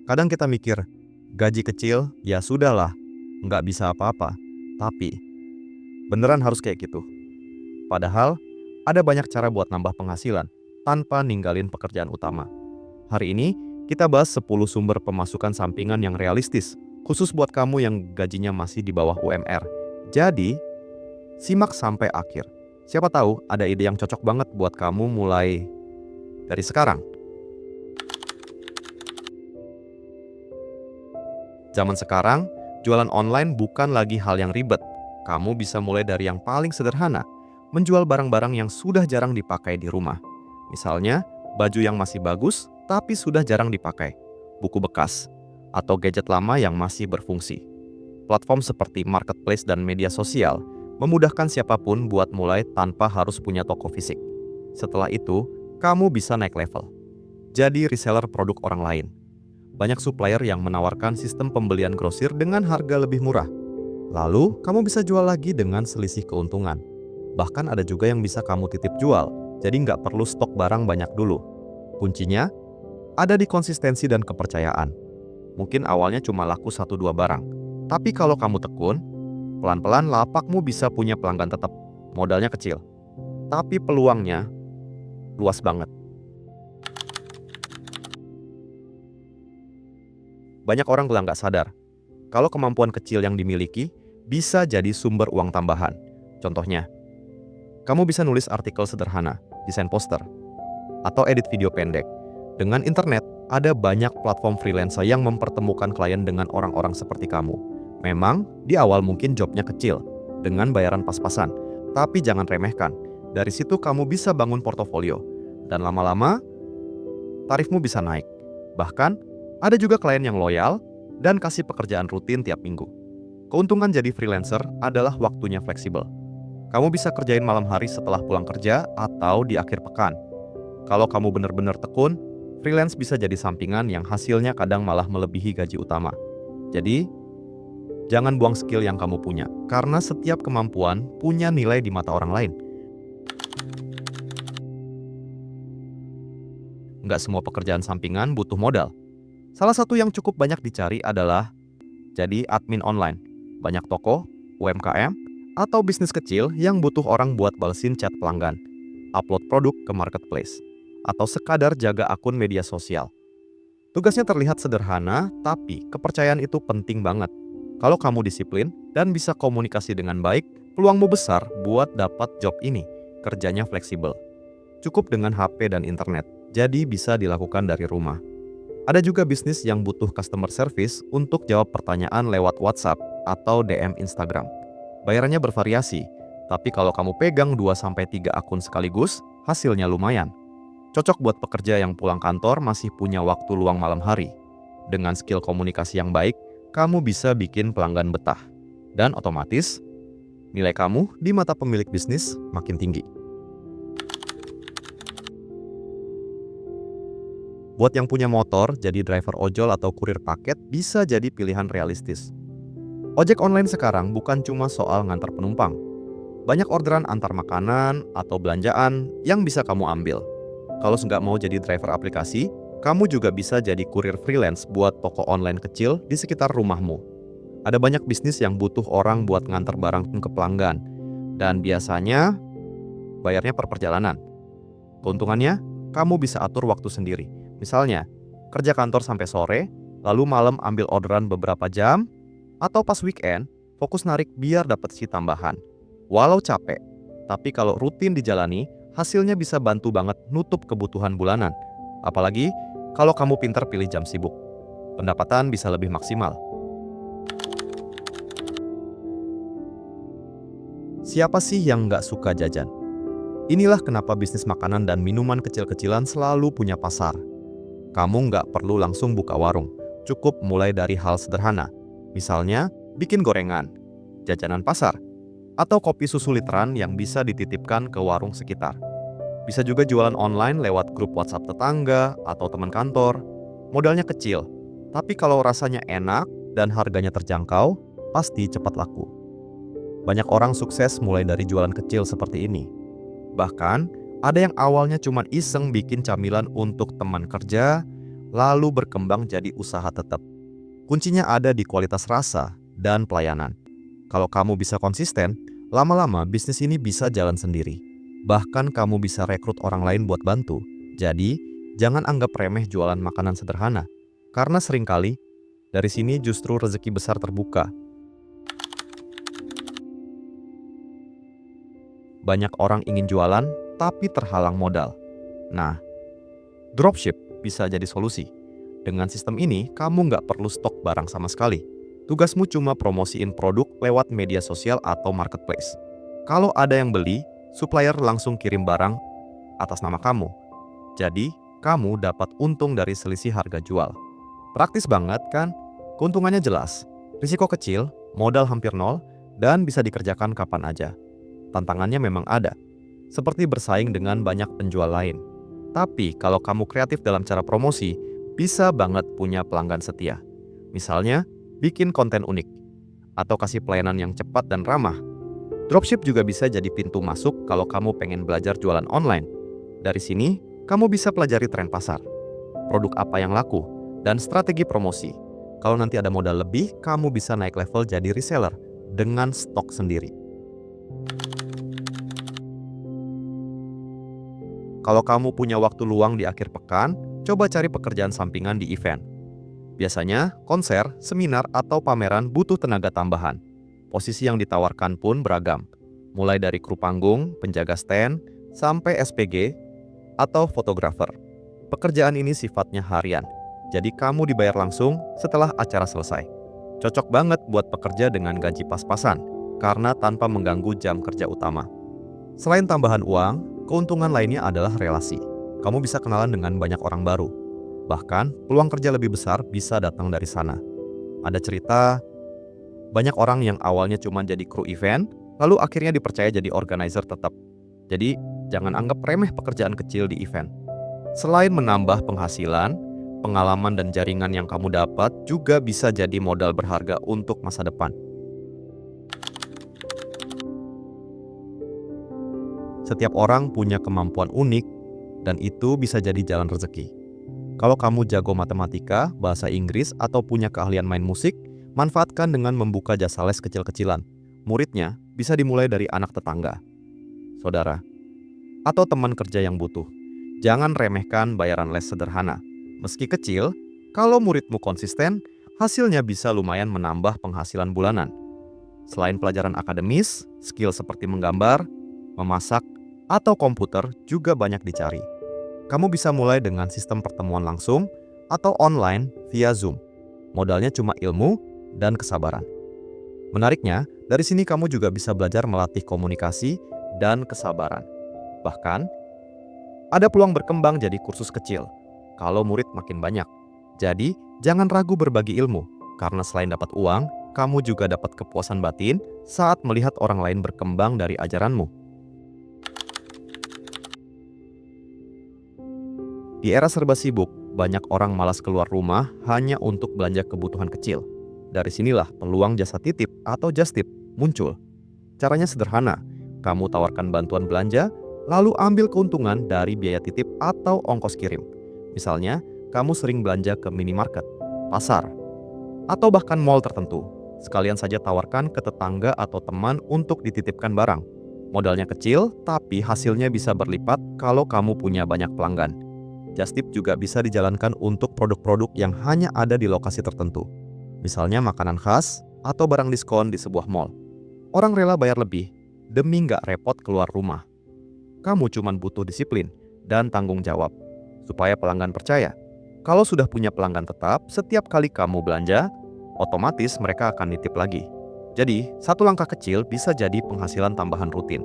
Kadang kita mikir, gaji kecil, ya sudahlah, nggak bisa apa-apa. Tapi, beneran harus kayak gitu? Padahal, ada banyak cara buat nambah penghasilan tanpa ninggalin pekerjaan utama. Hari ini, kita bahas 10 sumber pemasukan sampingan yang realistis, khusus buat kamu yang gajinya masih di bawah UMR. Jadi, simak sampai akhir. Siapa tahu ada ide yang cocok banget buat kamu mulai dari sekarang. Zaman sekarang, jualan online bukan lagi hal yang ribet. Kamu bisa mulai dari yang paling sederhana, menjual barang-barang yang sudah jarang dipakai di rumah. Misalnya, baju yang masih bagus tapi sudah jarang dipakai, buku bekas, atau gadget lama yang masih berfungsi. Platform seperti marketplace dan media sosial memudahkan siapapun buat mulai tanpa harus punya toko fisik. Setelah itu, kamu bisa naik level. Jadi reseller produk orang lain. Banyak supplier yang menawarkan sistem pembelian grosir dengan harga lebih murah. Lalu, kamu bisa jual lagi dengan selisih keuntungan. Bahkan ada juga yang bisa kamu titip jual, jadi nggak perlu stok barang banyak dulu. Kuncinya ada di konsistensi dan kepercayaan. Mungkin awalnya cuma laku 1-2 barang. Tapi kalau kamu tekun, pelan-pelan lapakmu bisa punya pelanggan tetap. Modalnya kecil, tapi peluangnya luas banget. Banyak orang nggak sadar, kalau kemampuan kecil yang dimiliki bisa jadi sumber uang tambahan. Contohnya, kamu bisa nulis artikel sederhana, desain poster, atau edit video pendek. Dengan internet, ada banyak platform freelancer yang mempertemukan klien dengan orang-orang seperti kamu. Memang, di awal mungkin jobnya kecil, dengan bayaran pas-pasan. Tapi jangan remehkan, dari situ kamu bisa bangun portofolio. Dan lama-lama, tarifmu bisa naik. Bahkan, ada juga klien yang loyal dan kasih pekerjaan rutin tiap minggu. Keuntungan jadi freelancer adalah waktunya fleksibel. Kamu bisa kerjain malam hari setelah pulang kerja atau di akhir pekan. Kalau kamu benar-benar tekun, freelance bisa jadi sampingan yang hasilnya kadang malah melebihi gaji utama. Jadi, jangan buang skill yang kamu punya, karena setiap kemampuan punya nilai di mata orang lain. Nggak semua pekerjaan sampingan butuh modal. Salah satu yang cukup banyak dicari adalah jadi admin online. Banyak toko, UMKM, atau bisnis kecil yang butuh orang buat balesin chat pelanggan, upload produk ke marketplace, atau sekadar jaga akun media sosial. Tugasnya terlihat sederhana, tapi kepercayaan itu penting banget. Kalau kamu disiplin dan bisa komunikasi dengan baik, peluangmu besar buat dapat job ini. Kerjanya fleksibel. Cukup dengan HP dan internet, jadi bisa dilakukan dari rumah. Ada juga bisnis yang butuh customer service untuk jawab pertanyaan lewat WhatsApp atau DM Instagram. Bayarannya bervariasi, tapi kalau kamu pegang 2-3 akun sekaligus, hasilnya lumayan. Cocok buat pekerja yang pulang kantor masih punya waktu luang malam hari. Dengan skill komunikasi yang baik, kamu bisa bikin pelanggan betah. Dan otomatis, nilai kamu di mata pemilik bisnis makin tinggi. Buat yang punya motor, jadi driver ojol atau kurir paket bisa jadi pilihan realistis. Ojek online sekarang bukan cuma soal ngantar penumpang. Banyak orderan antar makanan atau belanjaan yang bisa kamu ambil. Kalau nggak mau jadi driver aplikasi, kamu juga bisa jadi kurir freelance buat toko online kecil di sekitar rumahmu. Ada banyak bisnis yang butuh orang buat ngantar barang ke pelanggan. Dan biasanya, bayarnya per perjalanan. Keuntungannya, kamu bisa atur waktu sendiri. Misalnya, kerja kantor sampai sore, lalu malam ambil orderan beberapa jam, atau pas weekend, fokus narik biar dapat si tambahan. Walau capek, tapi kalau rutin dijalani, hasilnya bisa bantu banget nutup kebutuhan bulanan. Apalagi kalau kamu pintar pilih jam sibuk. Pendapatan bisa lebih maksimal. Siapa sih yang nggak suka jajan? Inilah kenapa bisnis makanan dan minuman kecil-kecilan selalu punya pasar. Kamu nggak perlu langsung buka warung, cukup mulai dari hal sederhana. Misalnya, bikin gorengan, jajanan pasar, atau kopi susu literan yang bisa dititipkan ke warung sekitar. Bisa juga jualan online lewat grup WhatsApp tetangga atau teman kantor. Modalnya kecil, tapi kalau rasanya enak dan harganya terjangkau, pasti cepat laku. Banyak orang sukses mulai dari jualan kecil seperti ini. Bahkan, ada yang awalnya cuma iseng bikin camilan untuk teman kerja, lalu berkembang jadi usaha tetap. Kuncinya ada di kualitas rasa dan pelayanan. Kalau kamu bisa konsisten, lama-lama bisnis ini bisa jalan sendiri. Bahkan kamu bisa rekrut orang lain buat bantu. Jadi, jangan anggap remeh jualan makanan sederhana. Karena seringkali, dari sini justru rezeki besar terbuka. Banyak orang ingin jualan, tapi terhalang modal. Nah, dropship bisa jadi solusi. Dengan sistem ini, kamu nggak perlu stok barang sama sekali. Tugasmu cuma promosiin produk lewat media sosial atau marketplace. Kalau ada yang beli, supplier langsung kirim barang atas nama kamu. Jadi, kamu dapat untung dari selisih harga jual. Praktis banget kan? Keuntungannya jelas. Risiko kecil, modal hampir nol, dan bisa dikerjakan kapan aja. Tantangannya memang ada, seperti bersaing dengan banyak penjual lain. Tapi kalau kamu kreatif dalam cara promosi, bisa banget punya pelanggan setia. Misalnya, bikin konten unik, atau kasih pelayanan yang cepat dan ramah. Dropship juga bisa jadi pintu masuk kalau kamu pengen belajar jualan online. Dari sini, kamu bisa pelajari tren pasar, produk apa yang laku, dan strategi promosi. Kalau nanti ada modal lebih, kamu bisa naik level jadi reseller dengan stok sendiri. Kalau kamu punya waktu luang di akhir pekan, coba cari pekerjaan sampingan di event. Biasanya, konser, seminar, atau pameran butuh tenaga tambahan. Posisi yang ditawarkan pun beragam, mulai dari kru panggung, penjaga stand, sampai SPG atau fotografer. Pekerjaan ini sifatnya harian, jadi kamu dibayar langsung setelah acara selesai. Cocok banget buat pekerja dengan gaji pas-pasan, karena tanpa mengganggu jam kerja utama. Selain tambahan uang, keuntungan lainnya adalah relasi. Kamu bisa kenalan dengan banyak orang baru. Bahkan, peluang kerja lebih besar bisa datang dari sana. Ada cerita, banyak orang yang awalnya cuma jadi kru event, lalu akhirnya dipercaya jadi organizer tetap. Jadi, jangan anggap remeh pekerjaan kecil di event. Selain menambah penghasilan, pengalaman dan jaringan yang kamu dapat juga bisa jadi modal berharga untuk masa depan. Setiap orang punya kemampuan unik, dan itu bisa jadi jalan rezeki. Kalau kamu jago matematika, bahasa Inggris, atau punya keahlian main musik, manfaatkan dengan membuka jasa les kecil-kecilan. Muridnya bisa dimulai dari anak tetangga, saudara, atau teman kerja yang butuh. Jangan remehkan bayaran les sederhana. Meski kecil, kalau muridmu konsisten, hasilnya bisa lumayan menambah penghasilan bulanan. Selain pelajaran akademis, skill seperti menggambar, memasak, atau komputer juga banyak dicari. Kamu bisa mulai dengan sistem pertemuan langsung atau online via Zoom. Modalnya cuma ilmu dan kesabaran. Menariknya, dari sini kamu juga bisa belajar melatih komunikasi dan kesabaran. Bahkan, ada peluang berkembang jadi kursus kecil kalau murid makin banyak. Jadi, jangan ragu berbagi ilmu, karena selain dapat uang, kamu juga dapat kepuasan batin saat melihat orang lain berkembang dari ajaranmu. Di era serba sibuk, banyak orang malas keluar rumah hanya untuk belanja kebutuhan kecil. Dari sinilah peluang jasa titip atau just tip muncul. Caranya sederhana, kamu tawarkan bantuan belanja, lalu ambil keuntungan dari biaya titip atau ongkos kirim. Misalnya, kamu sering belanja ke minimarket, pasar, atau bahkan mall tertentu. Sekalian saja tawarkan ke tetangga atau teman untuk dititipkan barang. Modalnya kecil, tapi hasilnya bisa berlipat kalau kamu punya banyak pelanggan. Just tip juga bisa dijalankan untuk produk-produk yang hanya ada di lokasi tertentu. Misalnya makanan khas atau barang diskon di sebuah mall. Orang rela bayar lebih demi nggak repot keluar rumah. Kamu cuma butuh disiplin dan tanggung jawab supaya pelanggan percaya. Kalau sudah punya pelanggan tetap, setiap kali kamu belanja, otomatis mereka akan nitip lagi. Jadi, satu langkah kecil bisa jadi penghasilan tambahan rutin.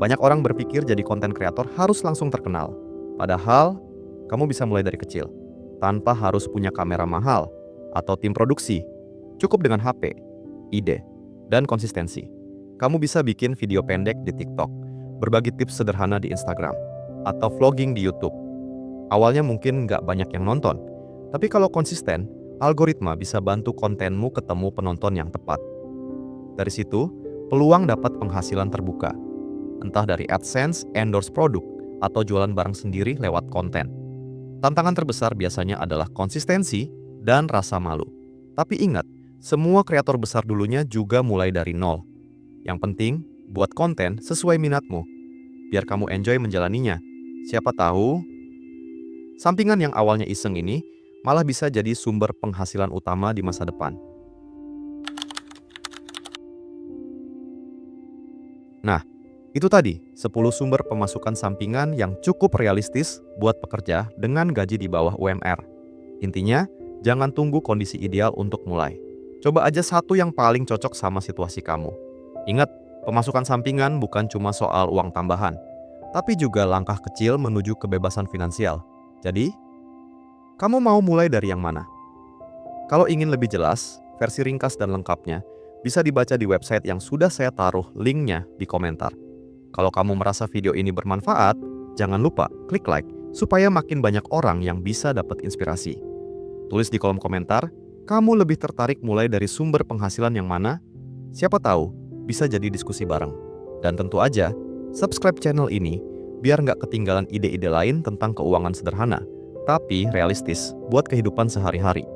Banyak orang berpikir jadi konten kreator harus langsung terkenal. Padahal, kamu bisa mulai dari kecil, tanpa harus punya kamera mahal atau tim produksi. Cukup dengan HP, ide, dan konsistensi. Kamu bisa bikin video pendek di TikTok, berbagi tips sederhana di Instagram, atau vlogging di YouTube. Awalnya mungkin nggak banyak yang nonton, tapi kalau konsisten, algoritma bisa bantu kontenmu ketemu penonton yang tepat. Dari situ, peluang dapat penghasilan terbuka. Entah dari AdSense, endorse produk, atau jualan barang sendiri lewat konten. Tantangan terbesar biasanya adalah konsistensi dan rasa malu. Tapi ingat, semua kreator besar dulunya juga mulai dari nol. Yang penting, buat konten sesuai minatmu, biar kamu enjoy menjalaninya. Siapa tahu, sampingan yang awalnya iseng ini malah bisa jadi sumber penghasilan utama di masa depan. Nah, itu tadi 10 sumber pemasukan sampingan yang cukup realistis buat pekerja dengan gaji di bawah UMR. Intinya, jangan tunggu kondisi ideal untuk mulai. Coba aja satu yang paling cocok sama situasi kamu. Ingat, pemasukan sampingan bukan cuma soal uang tambahan, tapi juga langkah kecil menuju kebebasan finansial. Jadi, kamu mau mulai dari yang mana? Kalau ingin lebih jelas, versi ringkas dan lengkapnya bisa dibaca di website yang sudah saya taruh linknya di komentar. Kalau kamu merasa video ini bermanfaat, jangan lupa klik like supaya makin banyak orang yang bisa dapat inspirasi. Tulis di kolom komentar, kamu lebih tertarik mulai dari sumber penghasilan yang mana? Siapa tahu, bisa jadi diskusi bareng. Dan tentu aja, subscribe channel ini biar nggak ketinggalan ide-ide lain tentang keuangan sederhana, tapi realistis buat kehidupan sehari-hari.